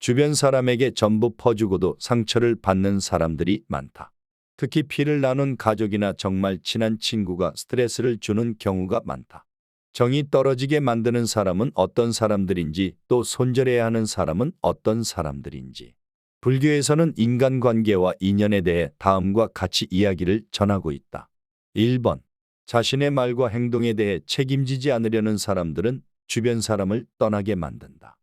주변 사람에게 전부 퍼주고도 상처를 받는 사람들이 많다. 특히 피를 나눈 가족이나 정말 친한 친구가 스트레스를 주는 경우가 많다. 정이 떨어지게 만드는 사람은 어떤 사람들인지, 또 손절해야 하는 사람은 어떤 사람들인지. 불교에서는 인간관계와 인연에 대해 다음과 같이 이야기를 전하고 있다. 1번. 자신의 말과 행동에 대해 책임지지 않으려는 사람들은 주변 사람을 떠나게 만든다.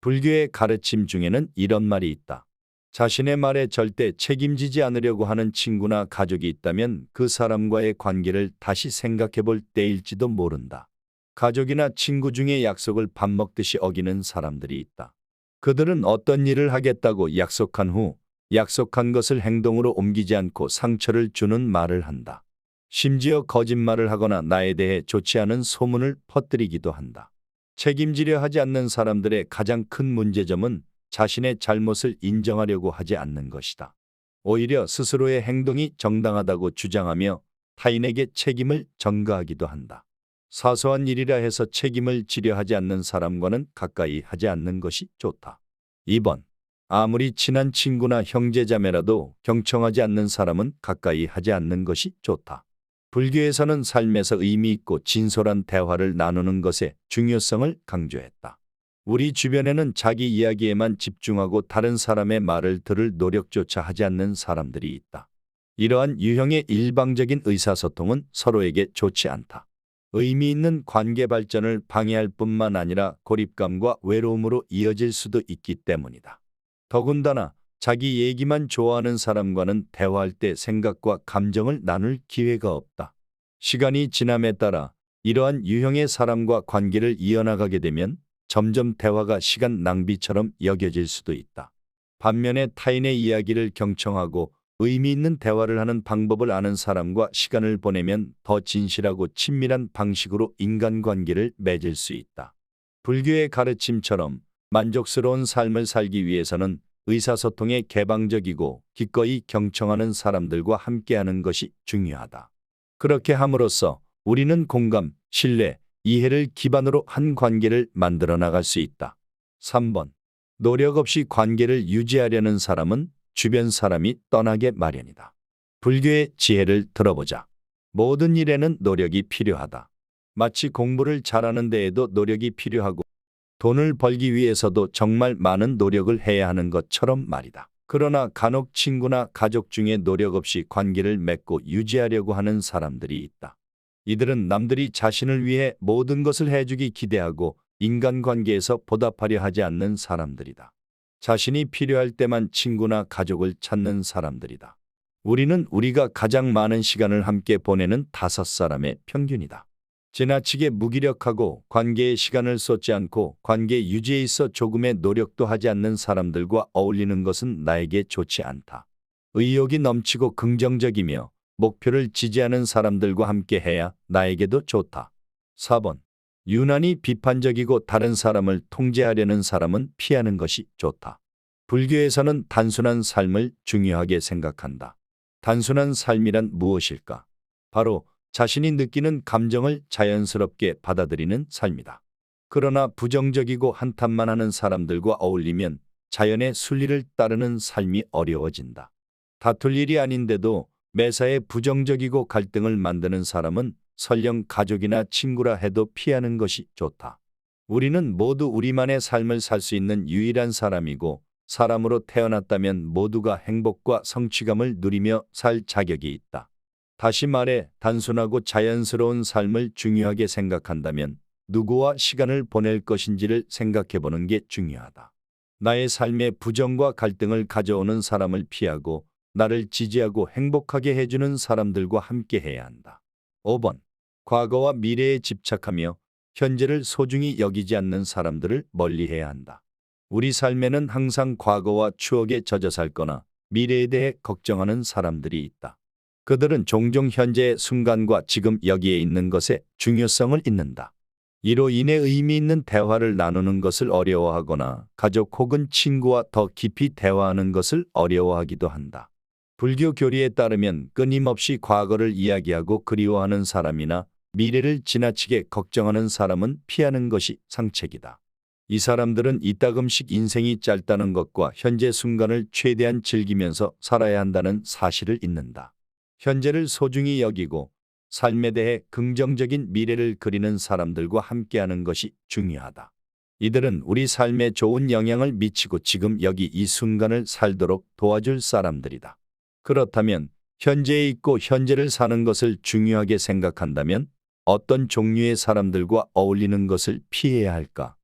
불교의 가르침 중에는 이런 말이 있다. 자신의 말에 절대 책임지지 않으려고 하는 친구나 가족이 있다면 그 사람과의 관계를 다시 생각해 볼 때일지도 모른다. 가족이나 친구 중에 약속을 밥 먹듯이 어기는 사람들이 있다. 그들은 어떤 일을 하겠다고 약속한 후 약속한 것을 행동으로 옮기지 않고 상처를 주는 말을 한다. 심지어 거짓말을 하거나 나에 대해 좋지 않은 소문을 퍼뜨리기도 한다. 책임지려 하지 않는 사람들의 가장 큰 문제점은 자신의 잘못을 인정하려고 하지 않는 것이다. 오히려 스스로의 행동이 정당하다고 주장하며 타인에게 책임을 전가하기도 한다. 사소한 일이라 해서 책임을 지려 하지 않는 사람과는 가까이 하지 않는 것이 좋다. 2번. 아무리 친한 친구나 형제자매라도 경청하지 않는 사람은 가까이 하지 않는 것이 좋다. 불교에서는 삶에서 의미 있고 진솔한 대화를 나누는 것의 중요성을 강조했다. 우리 주변에는 자기 이야기에만 집중하고 다른 사람의 말을 들을 노력조차 하지 않는 사람들이 있다. 이러한 유형의 일방적인 의사소통은 서로에게 좋지 않다. 의미 있는 관계 발전을 방해할 뿐만 아니라 고립감과 외로움으로 이어질 수도 있기 때문이다. 더군다나 자기 얘기만 좋아하는 사람과는 대화할 때 생각과 감정을 나눌 기회가 없다. 시간이 지남에 따라 이러한 유형의 사람과 관계를 이어나가게 되면 점점 대화가 시간 낭비처럼 여겨질 수도 있다. 반면에 타인의 이야기를 경청하고 의미 있는 대화를 하는 방법을 아는 사람과 시간을 보내면 더 진실하고 친밀한 방식으로 인간관계를 맺을 수 있다. 불교의 가르침처럼 만족스러운 삶을 살기 위해서는 의사소통에 개방적이고 기꺼이 경청하는 사람들과 함께하는 것이 중요하다. 그렇게 함으로써 우리는 공감, 신뢰, 이해를 기반으로 한 관계를 만들어 나갈 수 있다. 3번. 노력 없이 관계를 유지하려는 사람은 주변 사람이 떠나게 마련이다. 불교의 지혜를 들어보자. 모든 일에는 노력이 필요하다. 마치 공부를 잘하는 데에도 노력이 필요하고 돈을 벌기 위해서도 정말 많은 노력을 해야 하는 것처럼 말이다. 그러나 간혹 친구나 가족 중에 노력 없이 관계를 맺고 유지하려고 하는 사람들이 있다. 이들은 남들이 자신을 위해 모든 것을 해주기 기대하고 인간관계에서 보답하려 하지 않는 사람들이다. 자신이 필요할 때만 친구나 가족을 찾는 사람들이다. 우리는 우리가 가장 많은 시간을 함께 보내는 5사람의 평균이다. 지나치게 무기력하고 관계에 시간을 쏟지 않고 관계 유지에 있어 조금의 노력도 하지 않는 사람들과 어울리는 것은 나에게 좋지 않다. 의욕이 넘치고 긍정적이며 목표를 지지하는 사람들과 함께해야 나에게도 좋다. 4번. 유난히 비판적이고 다른 사람을 통제하려는 사람은 피하는 것이 좋다. 불교에서는 단순한 삶을 중요하게 생각한다. 단순한 삶이란 무엇일까? 바로 자신이 느끼는 감정을 자연스럽게 받아들이는 삶이다. 그러나 부정적이고 한탄만 하는 사람들과 어울리면 자연의 순리를 따르는 삶이 어려워진다. 다툴 일이 아닌데도 매사에 부정적이고 갈등을 만드는 사람은 설령 가족이나 친구라 해도 피하는 것이 좋다. 우리는 모두 우리만의 삶을 살 수 있는 유일한 사람이고 사람으로 태어났다면 모두가 행복과 성취감을 누리며 살 자격이 있다. 다시 말해 단순하고 자연스러운 삶을 중요하게 생각한다면 누구와 시간을 보낼 것인지를 생각해보는 게 중요하다. 나의 삶에 부정과 갈등을 가져오는 사람을 피하고 나를 지지하고 행복하게 해주는 사람들과 함께해야 한다. 5번. 과거와 미래에 집착하며 현재를 소중히 여기지 않는 사람들을 멀리해야 한다. 우리 삶에는 항상 과거와 추억에 젖어 살거나 미래에 대해 걱정하는 사람들이 있다. 그들은 종종 현재의 순간과 지금 여기에 있는 것에 중요성을 잇는다. 이로 인해 의미 있는 대화를 나누는 것을 어려워하거나 가족 혹은 친구와 더 깊이 대화하는 것을 어려워하기도 한다. 불교 교리에 따르면 끊임없이 과거를 이야기하고 그리워하는 사람이나 미래를 지나치게 걱정하는 사람은 피하는 것이 상책이다. 이 사람들은 이따금씩 인생이 짧다는 것과 현재 순간을 최대한 즐기면서 살아야 한다는 사실을 잊는다. 현재를 소중히 여기고 삶에 대해 긍정적인 미래를 그리는 사람들과 함께하는 것이 중요하다. 이들은 우리 삶에 좋은 영향을 미치고 지금 여기 이 순간을 살도록 도와줄 사람들이다. 그렇다면 현재에 있고 현재를 사는 것을 중요하게 생각한다면 어떤 종류의 사람들과 어울리는 것을 피해야 할까?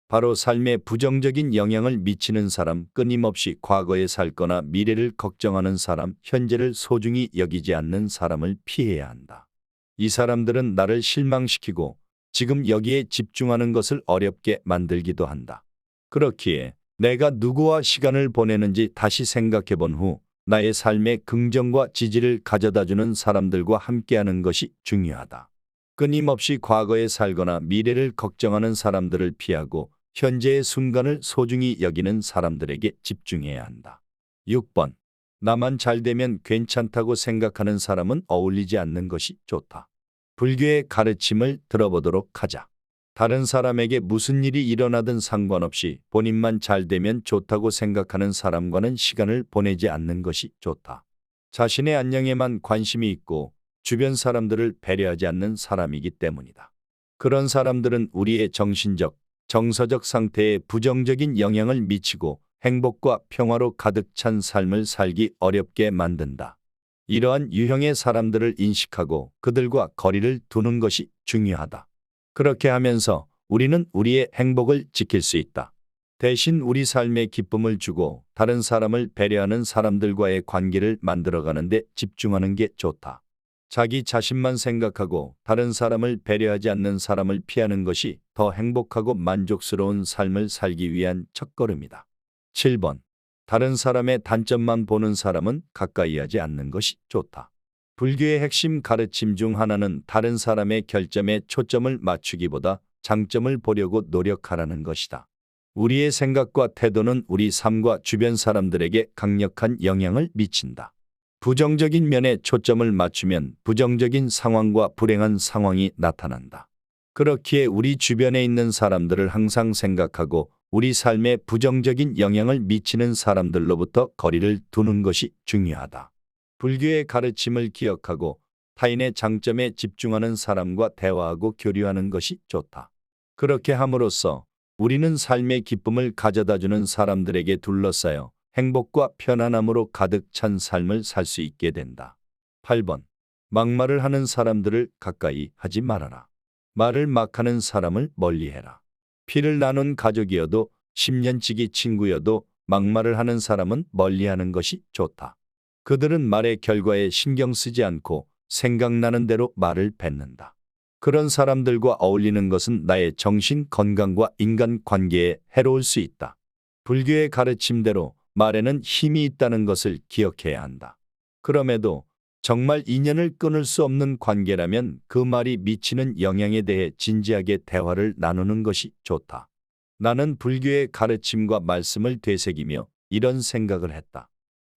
바로 삶에 부정적인 영향을 미치는 사람, 끊임없이 과거에 살거나 미래를 걱정하는 사람, 현재를 소중히 여기지 않는 사람을 피해야 한다. 이 사람들은 나를 실망시키고 지금 여기에 집중하는 것을 어렵게 만들기도 한다. 그렇기에 내가 누구와 시간을 보내는지 다시 생각해 본 후 나의 삶에 긍정과 지지를 가져다주는 사람들과 함께하는 것이 중요하다. 끊임없이 과거에 살거나 미래를 걱정하는 사람들을 피하고 현재의 순간을 소중히 여기는 사람들에게 집중해야 한다. 6번. 나만 잘 되면 괜찮다고 생각하는 사람은 어울리지 않는 것이 좋다. 불교의 가르침을 들어보도록 하자. 다른 사람에게 무슨 일이 일어나든 상관없이 본인만 잘 되면 좋다고 생각하는 사람과는 시간을 보내지 않는 것이 좋다. 자신의 안녕에만 관심이 있고 주변 사람들을 배려하지 않는 사람이기 때문이다. 그런 사람들은 우리의 정신적, 정서적 상태에 부정적인 영향을 미치고 행복과 평화로 가득 찬 삶을 살기 어렵게 만든다. 이러한 유형의 사람들을 인식하고 그들과 거리를 두는 것이 중요하다. 그렇게 하면서 우리는 우리의 행복을 지킬 수 있다. 대신 우리 삶에 기쁨을 주고 다른 사람을 배려하는 사람들과의 관계를 만들어가는 데 집중하는 게 좋다. 자기 자신만 생각하고 다른 사람을 배려하지 않는 사람을 피하는 것이 더 행복하고 만족스러운 삶을 살기 위한 첫걸음이다. 7번. 다른 사람의 단점만 보는 사람은 가까이 하지 않는 것이 좋다. 불교의 핵심 가르침 중 하나는 다른 사람의 결점에 초점을 맞추기보다 장점을 보려고 노력하라는 것이다. 우리의 생각과 태도는 우리 삶과 주변 사람들에게 강력한 영향을 미친다. 부정적인 면에 초점을 맞추면 부정적인 상황과 불행한 상황이 나타난다. 그렇기에 우리 주변에 있는 사람들을 항상 생각하고 우리 삶에 부정적인 영향을 미치는 사람들로부터 거리를 두는 것이 중요하다. 불교의 가르침을 기억하고 타인의 장점에 집중하는 사람과 대화하고 교류하는 것이 좋다. 그렇게 함으로써 우리는 삶의 기쁨을 가져다주는 사람들에게 둘러싸여 행복과 편안함으로 가득 찬 삶을 살 수 있게 된다. 8번. 막말을 하는 사람들을 가까이 하지 말아라. 말을 막 하는 사람을 멀리해라. 피를 나눈 가족이어도 10년지기 친구여도 막말을 하는 사람은 멀리하는 것이 좋다. 그들은 말의 결과에 신경 쓰지 않고 생각나는 대로 말을 뱉는다. 그런 사람들과 어울리는 것은 나의 정신 건강과 인간 관계에 해로울 수 있다. 불교의 가르침대로 말에는 힘이 있다는 것을 기억해야 한다. 그럼에도 정말 인연을 끊을 수 없는 관계라면 그 말이 미치는 영향에 대해 진지하게 대화를 나누는 것이 좋다. 나는 불교의 가르침과 말씀을 되새기며 이런 생각을 했다.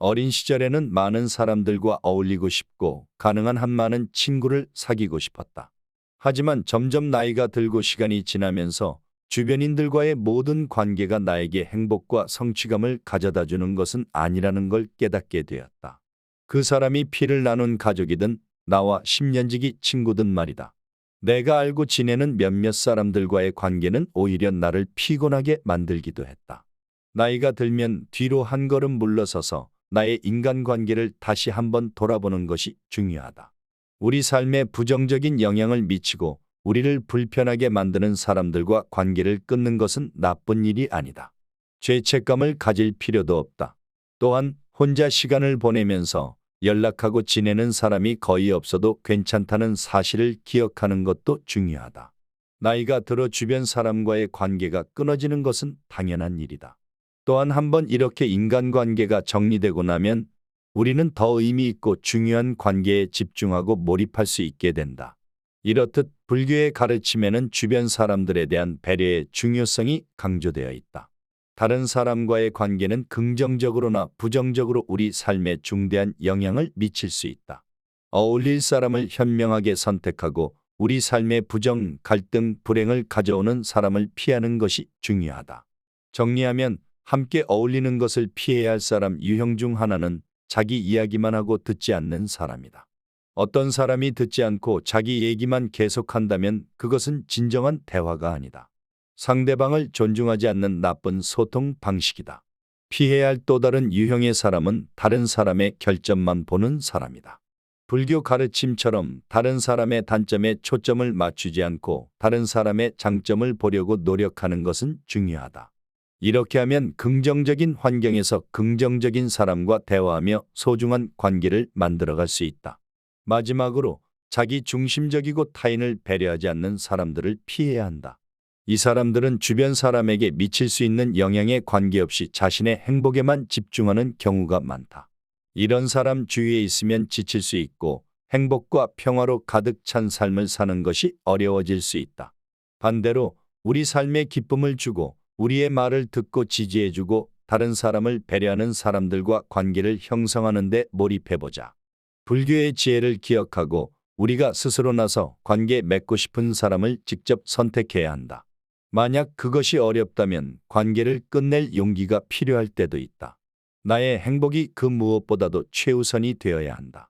어린 시절에는 많은 사람들과 어울리고 싶고 가능한 한 많은 친구를 사귀고 싶었다. 하지만 점점 나이가 들고 시간이 지나면서 주변인들과의 모든 관계가 나에게 행복과 성취감을 가져다 주는 것은 아니라는 걸 깨닫게 되었다. 그 사람이 피를 나눈 가족이든 나와 10년지기 친구든 말이다. 내가 알고 지내는 몇몇 사람들과의 관계는 오히려 나를 피곤하게 만들기도 했다. 나이가 들면 뒤로 한 걸음 물러서서 나의 인간관계를 다시 한번 돌아보는 것이 중요하다. 우리 삶에 부정적인 영향을 미치고 우리를 불편하게 만드는 사람들과 관계를 끊는 것은 나쁜 일이 아니다. 죄책감을 가질 필요도 없다. 또한 혼자 시간을 보내면서 연락하고 지내는 사람이 거의 없어도 괜찮다는 사실을 기억하는 것도 중요하다. 나이가 들어 주변 사람과의 관계가 끊어지는 것은 당연한 일이다. 또한 한번 이렇게 인간관계가 정리되고 나면 우리는 더 의미 있고 중요한 관계에 집중하고 몰입할 수 있게 된다. 이렇듯 불교의 가르침에는 주변 사람들에 대한 배려의 중요성이 강조되어 있다. 다른 사람과의 관계는 긍정적으로나 부정적으로 우리 삶에 중대한 영향을 미칠 수 있다. 어울릴 사람을 현명하게 선택하고 우리 삶의 부정, 갈등, 불행을 가져오는 사람을 피하는 것이 중요하다. 정리하면 함께 어울리는 것을 피해야 할 사람 유형 중 하나는 자기 이야기만 하고 듣지 않는 사람이다. 어떤 사람이 듣지 않고 자기 얘기만 계속한다면 그것은 진정한 대화가 아니다. 상대방을 존중하지 않는 나쁜 소통 방식이다. 피해야 할 또 다른 유형의 사람은 다른 사람의 결점만 보는 사람이다. 불교 가르침처럼 다른 사람의 단점에 초점을 맞추지 않고 다른 사람의 장점을 보려고 노력하는 것은 중요하다. 이렇게 하면 긍정적인 환경에서 긍정적인 사람과 대화하며 소중한 관계를 만들어갈 수 있다. 마지막으로 자기 중심적이고 타인을 배려하지 않는 사람들을 피해야 한다. 이 사람들은 주변 사람에게 미칠 수 있는 영향에 관계없이 자신의 행복에만 집중하는 경우가 많다. 이런 사람 주위에 있으면 지칠 수 있고 행복과 평화로 가득 찬 삶을 사는 것이 어려워질 수 있다. 반대로 우리 삶에 기쁨을 주고 우리의 말을 듣고 지지해주고 다른 사람을 배려하는 사람들과 관계를 형성하는 데 몰입해보자. 불교의 지혜를 기억하고 우리가 스스로 나서 관계 맺고 싶은 사람을 직접 선택해야 한다. 만약 그것이 어렵다면 관계를 끝낼 용기가 필요할 때도 있다. 나의 행복이 그 무엇보다도 최우선이 되어야 한다.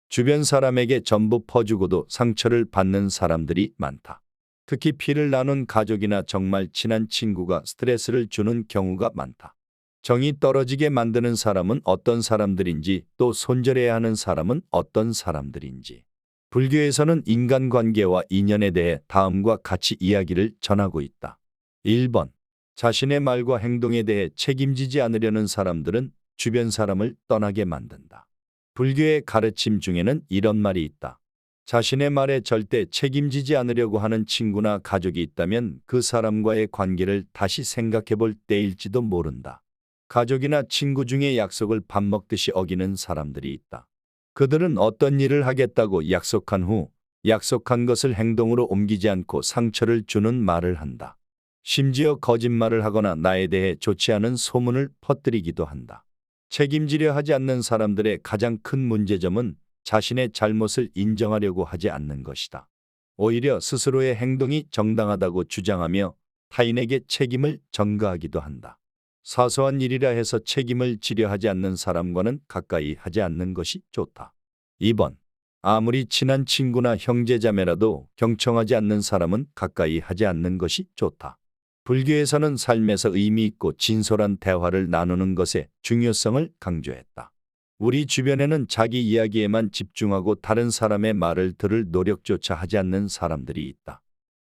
주변 사람에게 전부 퍼주고도 상처를 받는 사람들이 많다. 특히 피를 나눈 가족이나 정말 친한 친구가 스트레스를 주는 경우가 많다. 정이 떨어지게 만드는 사람은 어떤 사람들인지 또 손절해야 하는 사람은 어떤 사람들인지. 불교에서는 인간관계와 인연에 대해 다음과 같이 이야기를 전하고 있다. 1번. 자신의 말과 행동에 대해 책임지지 않으려는 사람들은 주변 사람을 떠나게 만든다. 불교의 가르침 중에는 이런 말이 있다. 자신의 말에 절대 책임지지 않으려고 하는 친구나 가족이 있다면 그 사람과의 관계를 다시 생각해 볼 때일지도 모른다. 가족이나 친구 중에 약속을 밥 먹듯이 어기는 사람들이 있다. 그들은 어떤 일을 하겠다고 약속한 후 약속한 것을 행동으로 옮기지 않고 상처를 주는 말을 한다. 심지어 거짓말을 하거나 나에 대해 좋지 않은 소문을 퍼뜨리기도 한다. 책임지려 하지 않는 사람들의 가장 큰 문제점은 자신의 잘못을 인정하려고 하지 않는 것이다. 오히려 스스로의 행동이 정당하다고 주장하며 타인에게 책임을 전가하기도 한다. 사소한 일이라 해서 책임을 지려 하지 않는 사람과는 가까이 하지 않는 것이 좋다. 2번. 아무리 친한 친구나 형제자매라도 경청하지 않는 사람은 가까이 하지 않는 것이 좋다. 불교에서는 삶에서 의미 있고 진솔한 대화를 나누는 것의 중요성을 강조했다. 우리 주변에는 자기 이야기에만 집중하고 다른 사람의 말을 들을 노력조차 하지 않는 사람들이 있다.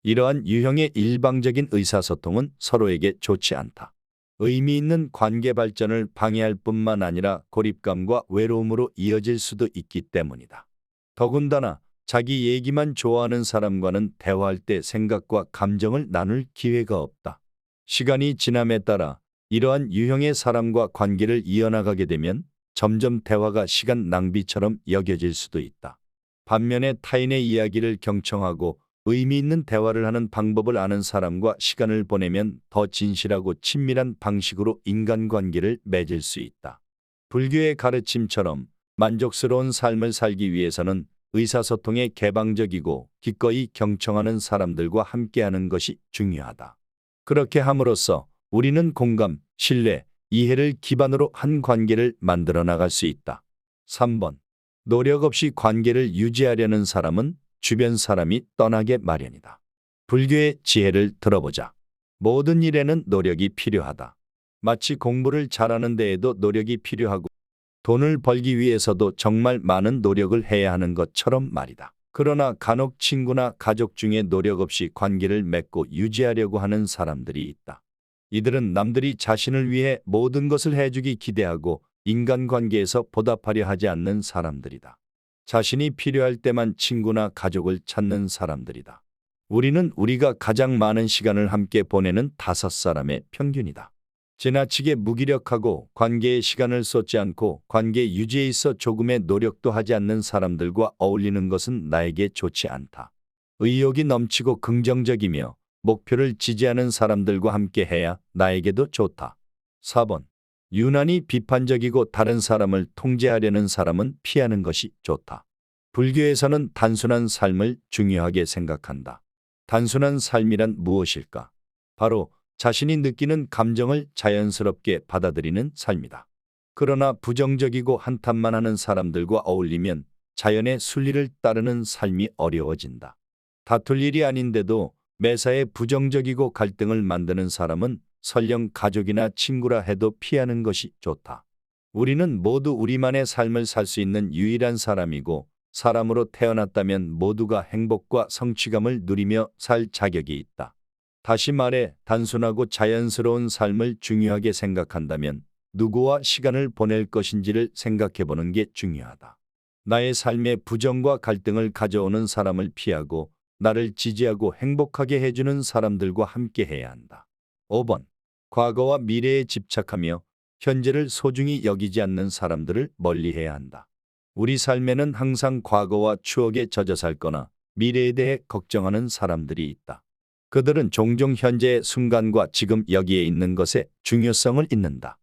이러한 유형의 일방적인 의사소통은 서로에게 좋지 않다. 의미 있는 관계 발전을 방해할 뿐만 아니라 고립감과 외로움으로 이어질 수도 있기 때문이다. 더군다나 자기 얘기만 좋아하는 사람과는 대화할 때 생각과 감정을 나눌 기회가 없다. 시간이 지남에 따라 이러한 유형의 사람과 관계를 이어나가게 되면 점점 대화가 시간 낭비처럼 여겨질 수도 있다. 반면에 타인의 이야기를 경청하고 의미 있는 대화를 하는 방법을 아는 사람과 시간을 보내면 더 진실하고 친밀한 방식으로 인간관계를 맺을 수 있다. 불교의 가르침처럼 만족스러운 삶을 살기 위해서는 의사소통에 개방적이고 기꺼이 경청하는 사람들과 함께하는 것이 중요하다. 그렇게 함으로써 우리는 공감, 신뢰, 이해를 기반으로 한 관계를 만들어 나갈 수 있다. 3번. 노력 없이 관계를 유지하려는 사람은 주변 사람이 떠나게 마련이다. 불교의 지혜를 들어보자. 모든 일에는 노력이 필요하다. 마치 공부를 잘하는 데에도 노력이 필요하고 돈을 벌기 위해서도 정말 많은 노력을 해야 하는 것처럼 말이다. 그러나 간혹 친구나 가족 중에 노력 없이 관계를 맺고 유지하려고 하는 사람들이 있다. 이들은 남들이 자신을 위해 모든 것을 해주기 기대하고 인간관계에서 보답하려 하지 않는 사람들이다. 자신이 필요할 때만 친구나 가족을 찾는 사람들이다. 우리는 우리가 가장 많은 시간을 함께 보내는 5사람의 평균이다. 지나치게 무기력하고 관계에 시간을 쏟지 않고 관계 유지에 있어 조금의 노력도 하지 않는 사람들과 어울리는 것은 나에게 좋지 않다. 의욕이 넘치고 긍정적이며 목표를 지지하는 사람들과 함께 해야 나에게도 좋다. 4번. 유난히 비판적이고 다른 사람을 통제하려는 사람은 피하는 것이 좋다. 불교에서는 단순한 삶을 중요하게 생각한다. 단순한 삶이란 무엇일까? 바로 자신이 느끼는 감정을 자연스럽게 받아들이는 삶이다. 그러나 부정적이고 한탄만 하는 사람들과 어울리면 자연의 순리를 따르는 삶이 어려워진다. 다툴 일이 아닌데도 매사에 부정적이고 갈등을 만드는 사람은 설령 가족이나 친구라 해도 피하는 것이 좋다. 우리는 모두 우리만의 삶을 살 수 있는 유일한 사람이고 사람으로 태어났다면 모두가 행복과 성취감을 누리며 살 자격이 있다. 다시 말해 단순하고 자연스러운 삶을 중요하게 생각한다면 누구와 시간을 보낼 것인지를 생각해보는 게 중요하다. 나의 삶에 부정과 갈등을 가져오는 사람을 피하고 나를 지지하고 행복하게 해주는 사람들과 함께 해야 한다. 5번. 과거와 미래에 집착하며 현재를 소중히 여기지 않는 사람들을 멀리해야 한다. 우리 삶에는 항상 과거와 추억에 젖어 살거나 미래에 대해 걱정하는 사람들이 있다. 그들은 종종 현재의 순간과 지금 여기에 있는 것에 중요성을 잇는다.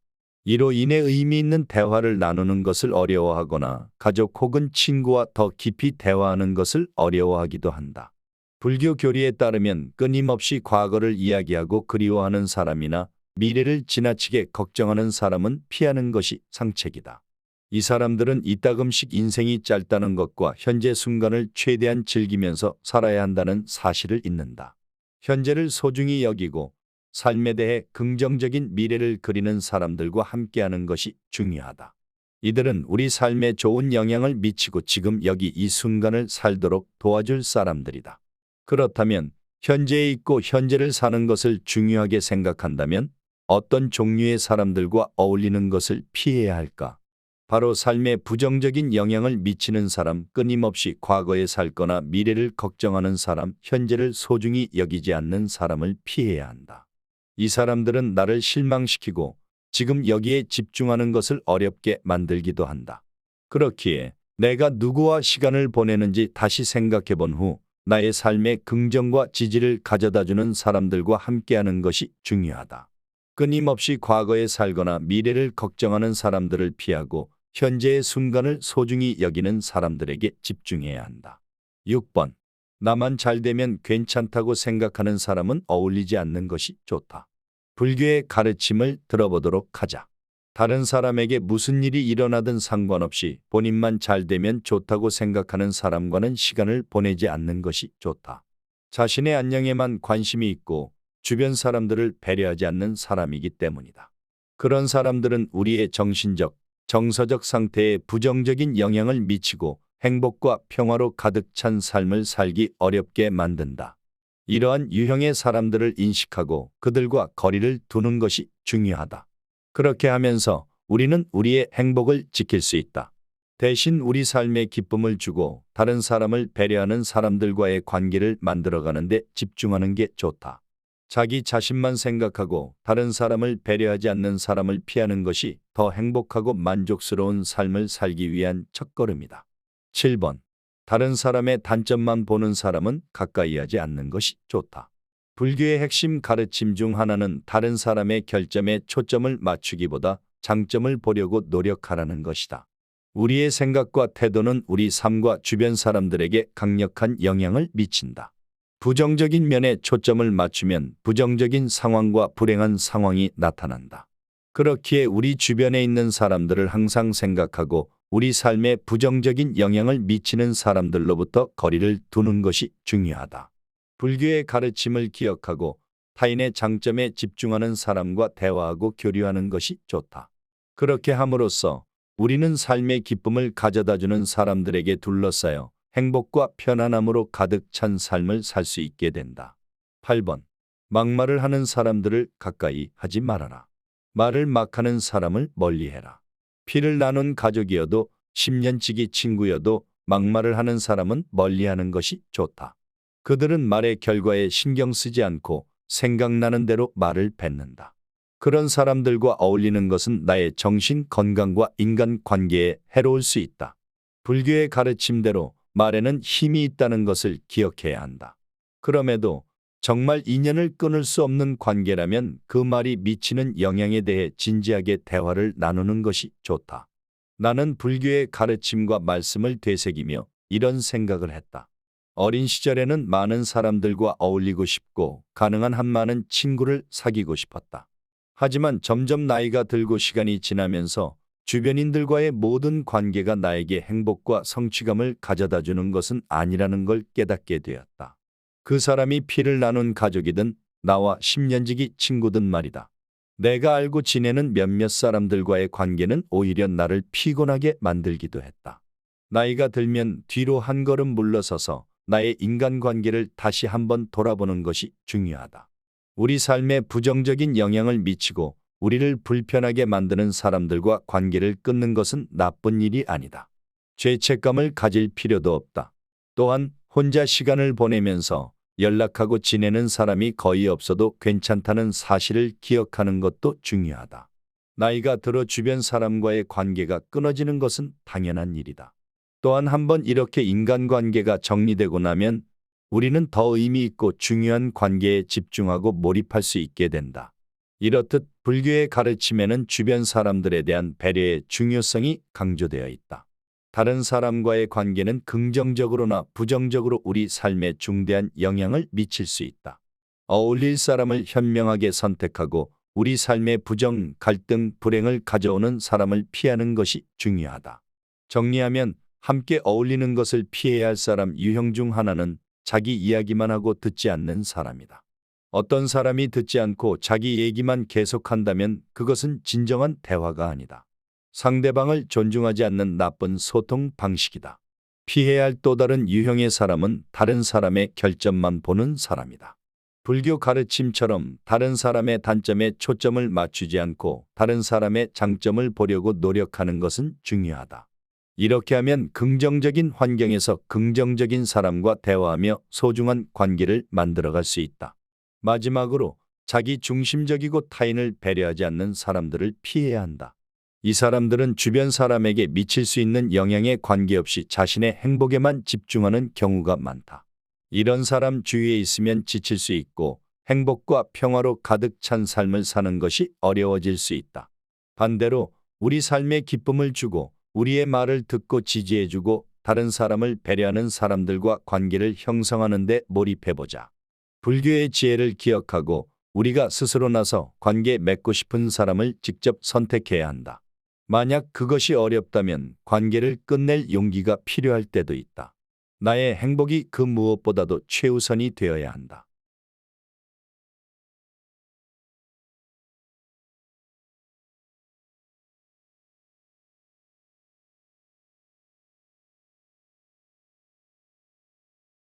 이로 인해 의미 있는 대화를 나누는 것을 어려워하거나 가족 혹은 친구와 더 깊이 대화하는 것을 어려워하기도 한다. 불교 교리에 따르면 끊임없이 과거를 이야기하고 그리워하는 사람이나 미래를 지나치게 걱정하는 사람은 피하는 것이 상책이다. 이 사람들은 이따금씩 인생이 짧다는 것과 현재 순간을 최대한 즐기면서 살아야 한다는 사실을 잊는다. 현재를 소중히 여기고 삶에 대해 긍정적인 미래를 그리는 사람들과 함께하는 것이 중요하다. 이들은 우리 삶에 좋은 영향을 미치고 지금 여기 이 순간을 살도록 도와줄 사람들이다. 그렇다면 현재에 있고 현재를 사는 것을 중요하게 생각한다면 어떤 종류의 사람들과 어울리는 것을 피해야 할까? 바로 삶에 부정적인 영향을 미치는 사람, 끊임없이 과거에 살거나 미래를 걱정하는 사람, 현재를 소중히 여기지 않는 사람을 피해야 한다. 이 사람들은 나를 실망시키고 지금 여기에 집중하는 것을 어렵게 만들기도 한다. 그렇기에 내가 누구와 시간을 보내는지 다시 생각해 본 후 나의 삶에 긍정과 지지를 가져다주는 사람들과 함께하는 것이 중요하다. 끊임없이 과거에 살거나 미래를 걱정하는 사람들을 피하고 현재의 순간을 소중히 여기는 사람들에게 집중해야 한다. 6번. 나만 잘 되면 괜찮다고 생각하는 사람은 어울리지 않는 것이 좋다. 불교의 가르침을 들어보도록 하자. 다른 사람에게 무슨 일이 일어나든 상관없이 본인만 잘 되면 좋다고 생각하는 사람과는 시간을 보내지 않는 것이 좋다. 자신의 안녕에만 관심이 있고 주변 사람들을 배려하지 않는 사람이기 때문이다. 그런 사람들은 우리의 정신적, 정서적 상태에 부정적인 영향을 미치고 행복과 평화로 가득 찬 삶을 살기 어렵게 만든다. 이러한 유형의 사람들을 인식하고 그들과 거리를 두는 것이 중요하다. 그렇게 하면서 우리는 우리의 행복을 지킬 수 있다. 대신 우리 삶에 기쁨을 주고 다른 사람을 배려하는 사람들과의 관계를 만들어가는 데 집중하는 게 좋다. 자기 자신만 생각하고 다른 사람을 배려하지 않는 사람을 피하는 것이 더 행복하고 만족스러운 삶을 살기 위한 첫걸음이다. 7번. 다른 사람의 단점만 보는 사람은 가까이 하지 않는 것이 좋다. 불교의 핵심 가르침 중 하나는 다른 사람의 결점에 초점을 맞추기보다 장점을 보려고 노력하라는 것이다. 우리의 생각과 태도는 우리 삶과 주변 사람들에게 강력한 영향을 미친다. 부정적인 면에 초점을 맞추면 부정적인 상황과 불행한 상황이 나타난다. 그렇기에 우리 주변에 있는 사람들을 항상 생각하고 우리 삶에 부정적인 영향을 미치는 사람들로부터 거리를 두는 것이 중요하다. 불교의 가르침을 기억하고 타인의 장점에 집중하는 사람과 대화하고 교류하는 것이 좋다. 그렇게 함으로써 우리는 삶의 기쁨을 가져다주는 사람들에게 둘러싸여 행복과 편안함으로 가득 찬 삶을 살 수 있게 된다. 8번. 막말을 하는 사람들을 가까이 하지 말아라. 말을 막 하는 사람을 멀리해라. 피를 나눈 가족이어도 10년치기 친구여도 막말을 하는 사람은 멀리하는 것이 좋다. 그들은 말의 결과에 신경 쓰지 않고 생각나는 대로 말을 뱉는다. 그런 사람들과 어울리는 것은 나의 정신 건강과 인간 관계에 해로울 수 있다. 불교의 가르침대로 말에는 힘이 있다는 것을 기억해야 한다. 그럼에도 정말 인연을 끊을 수 없는 관계라면 그 말이 미치는 영향에 대해 진지하게 대화를 나누는 것이 좋다. 나는 불교의 가르침과 말씀을 되새기며 이런 생각을 했다. 어린 시절에는 많은 사람들과 어울리고 싶고 가능한 한 많은 친구를 사귀고 싶었다. 하지만 점점 나이가 들고 시간이 지나면서 주변인들과의 모든 관계가 나에게 행복과 성취감을 가져다 주는 것은 아니라는 걸 깨닫게 되었다. 그 사람이 피를 나눈 가족이든 나와 10년지기 친구든 말이다. 내가 알고 지내는 몇몇 사람들과의 관계는 오히려 나를 피곤하게 만들기도 했다. 나이가 들면 뒤로 한 걸음 물러서서 나의 인간관계를 다시 한번 돌아보는 것이 중요하다. 우리 삶에 부정적인 영향을 미치고 우리를 불편하게 만드는 사람들과 관계를 끊는 것은 나쁜 일이 아니다. 죄책감을 가질 필요도 없다. 또한 혼자 시간을 보내면서 연락하고 지내는 사람이 거의 없어도 괜찮다는 사실을 기억하는 것도 중요하다. 나이가 들어 주변 사람과의 관계가 끊어지는 것은 당연한 일이다. 또한 한번 이렇게 인간관계가 정리되고 나면 우리는 더 의미 있고 중요한 관계에 집중하고 몰입할 수 있게 된다. 이렇듯 불교의 가르침에는 주변 사람들에 대한 배려의 중요성이 강조되어 있다. 다른 사람과의 관계는 긍정적으로나 부정적으로 우리 삶에 중대한 영향을 미칠 수 있다. 어울릴 사람을 현명하게 선택하고 우리 삶에 부정, 갈등, 불행을 가져오는 사람을 피하는 것이 중요하다. 정리하면 함께 어울리는 것을 피해야 할 사람 유형 중 하나는 자기 이야기만 하고 듣지 않는 사람이다. 어떤 사람이 듣지 않고 자기 얘기만 계속한다면 그것은 진정한 대화가 아니다. 상대방을 존중하지 않는 나쁜 소통 방식이다. 피해야 할 또 다른 유형의 사람은 다른 사람의 결점만 보는 사람이다. 불교 가르침처럼 다른 사람의 단점에 초점을 맞추지 않고 다른 사람의 장점을 보려고 노력하는 것은 중요하다. 이렇게 하면 긍정적인 환경에서 긍정적인 사람과 대화하며 소중한 관계를 만들어갈 수 있다. 마지막으로 자기 중심적이고 타인을 배려하지 않는 사람들을 피해야 한다. 이 사람들은 주변 사람에게 미칠 수 있는 영향에 관계없이 자신의 행복에만 집중하는 경우가 많다. 이런 사람 주위에 있으면 지칠 수 있고 행복과 평화로 가득 찬 삶을 사는 것이 어려워질 수 있다. 반대로 우리 삶에 기쁨을 주고 우리의 말을 듣고 지지해주고 다른 사람을 배려하는 사람들과 관계를 형성하는 데 몰입해보자. 불교의 지혜를 기억하고 우리가 스스로 나서 관계 맺고 싶은 사람을 직접 선택해야 한다. 만약 그것이 어렵다면 관계를 끝낼 용기가 필요할 때도 있다. 나의 행복이 그 무엇보다도 최우선이 되어야 한다.